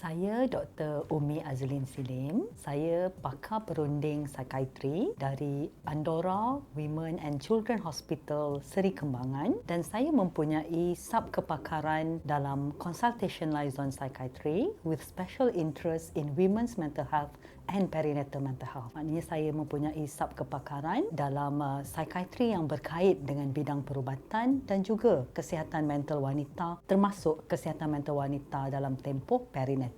Saya Dr. Umi Azlin Silim. Saya pakar perunding psikiatri dari Andorra Women and Children Hospital Seri Kembangan dan saya mempunyai subkepakaran dalam consultation liaison psychiatry with special interest in women's mental health and perinatal mental health. Maknanya saya mempunyai subkepakaran dalam psikiatri yang berkait dengan bidang perubatan dan juga kesihatan mental wanita, termasuk kesihatan mental wanita dalam tempoh perinatal.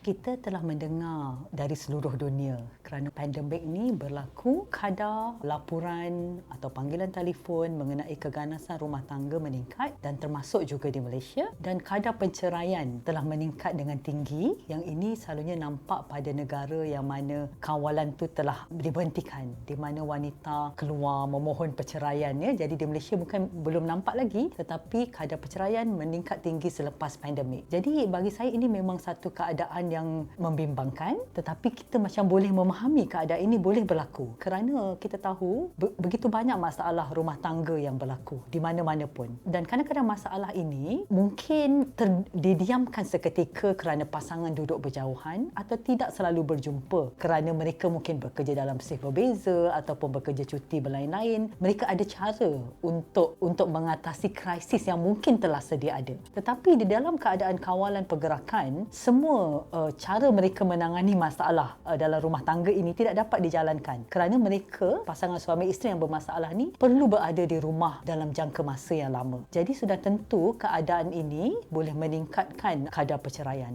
Kita telah mendengar dari seluruh dunia kerana pandemik ini berlaku, kadar laporan atau panggilan telefon mengenai keganasan rumah tangga meningkat dan termasuk juga di Malaysia, dan kadar penceraian telah meningkat dengan tinggi. Yang ini selalunya nampak pada negara yang mana kawalan tu telah diberhentikan, di mana wanita keluar memohon perceraian. Jadi di Malaysia bukan belum nampak lagi, tetapi kadar perceraian meningkat tinggi selepas pandemik. Jadi bagi saya ini memang satu keadaan yang membimbangkan, tetapi kita macam boleh memahami keadaan ini boleh berlaku kerana kita tahu begitu banyak masalah rumah tangga yang berlaku di mana-mana pun, dan kadang-kadang masalah ini mungkin didiamkan seketika kerana pasangan duduk berjauhan atau tidak selalu berjumpa kerana mereka mungkin bekerja dalam shift berbeza ataupun bekerja cuti berlain-lain. Mereka ada cara untuk mengatasi krisis yang mungkin telah sedia ada, tetapi di dalam keadaan kawalan pergerakan, semua cara mereka menangani masalah dalam rumah tangga ini tidak dapat dijalankan kerana mereka, pasangan suami isteri yang bermasalah ni, perlu berada di rumah dalam jangka masa yang lama. Jadi sudah tentu keadaan ini boleh meningkatkan kadar perceraian.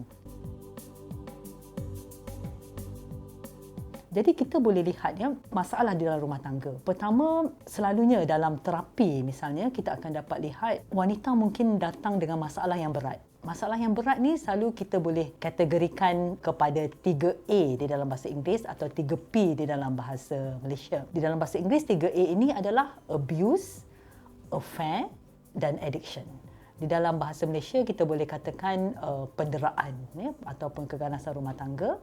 Jadi kita boleh lihat masalah di dalam rumah tangga. Pertama, selalunya dalam terapi misalnya, kita akan dapat lihat wanita mungkin datang dengan masalah yang berat. Masalah yang berat ni selalu kita boleh kategorikan kepada 3A di dalam bahasa Inggeris atau 3P di dalam bahasa Malaysia. Di dalam bahasa Inggeris, 3A ini adalah abuse, affair dan addiction. Di dalam bahasa Malaysia kita boleh katakan penderaan ataupun keganasan rumah tangga.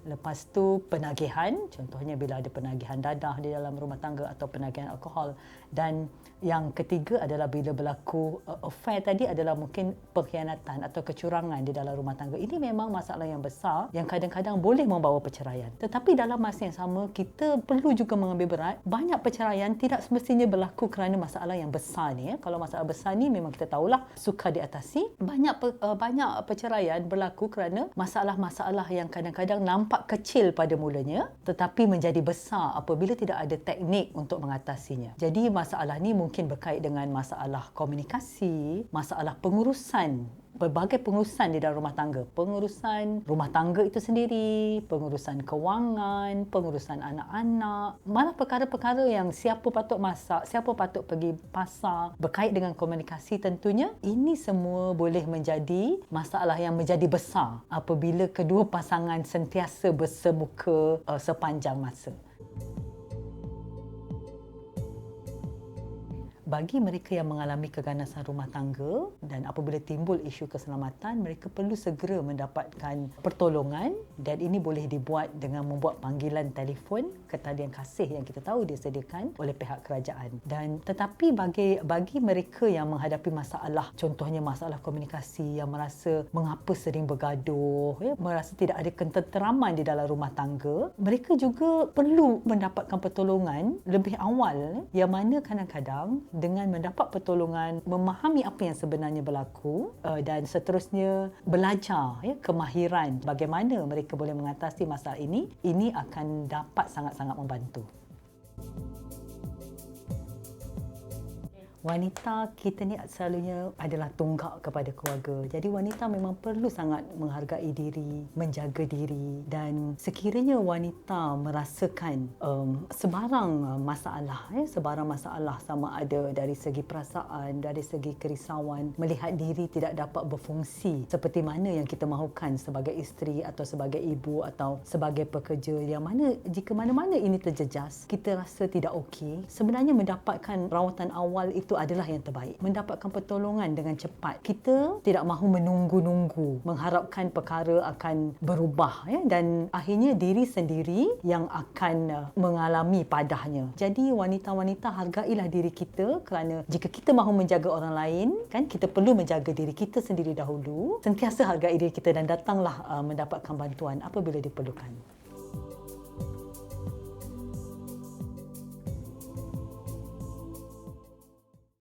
Lepas tu penagihan, contohnya bila ada penagihan dadah di dalam rumah tangga atau penagihan alkohol. Dan yang ketiga adalah bila berlaku affair tadi adalah mungkin pengkhianatan atau kecurangan di dalam rumah tangga. Ini memang masalah yang besar yang kadang-kadang boleh membawa perceraian. Tetapi dalam masa yang sama, kita perlu juga mengambil berat. Banyak perceraian tidak semestinya berlaku kerana masalah yang besar ni. Kalau masalah besar ni memang kita tahulah sukar diatasi. Banyak perceraian berlaku kerana masalah-masalah yang kadang-kadang nampak kecil pada mulanya tetapi menjadi besar apabila tidak ada teknik untuk mengatasinya. Jadi masalah ni mungkin berkait dengan masalah komunikasi, masalah pengurusan, berbagai pengurusan di dalam rumah tangga. Pengurusan rumah tangga itu sendiri, pengurusan kewangan, pengurusan anak-anak, malah perkara-perkara yang siapa patut masak, siapa patut pergi pasar, berkait dengan komunikasi tentunya. Ini semua boleh menjadi masalah yang menjadi besar apabila kedua pasangan sentiasa bersemuka sepanjang masa. Bagi mereka yang mengalami keganasan rumah tangga dan apabila timbul isu keselamatan, mereka perlu segera mendapatkan pertolongan, dan ini boleh dibuat dengan membuat panggilan telefon ke talian kasih yang kita tahu disediakan oleh pihak kerajaan. Dan tetapi bagi mereka yang menghadapi masalah, contohnya masalah komunikasi, yang merasa mengapa sering bergaduh, merasa tidak ada ketenteraman di dalam rumah tangga, mereka juga perlu mendapatkan pertolongan lebih awal, yang mana kadang-kadang dengan mendapat pertolongan, memahami apa yang sebenarnya berlaku dan seterusnya belajar kemahiran bagaimana mereka boleh mengatasi masalah ini akan dapat sangat-sangat membantu. Wanita kita ni selalunya adalah tonggak kepada keluarga. Jadi wanita memang perlu sangat menghargai diri, menjaga diri, dan sekiranya wanita merasakan sebarang masalah sama ada dari segi perasaan, dari segi kerisauan, melihat diri tidak dapat berfungsi seperti mana yang kita mahukan sebagai isteri atau sebagai ibu atau sebagai pekerja, yang mana jika mana-mana ini terjejas, kita rasa tidak okey, sebenarnya mendapatkan rawatan awal itu itu adalah yang terbaik. Mendapatkan pertolongan dengan cepat. Kita tidak mahu menunggu-nunggu, mengharapkan perkara akan berubah, ya, dan akhirnya diri sendiri yang akan mengalami padahnya. Jadi wanita-wanita, hargailah diri kita, kerana jika kita mahu menjaga orang lain, kan, kita perlu menjaga diri kita sendiri dahulu. Sentiasa hargai diri kita dan datanglah mendapatkan bantuan apabila diperlukan.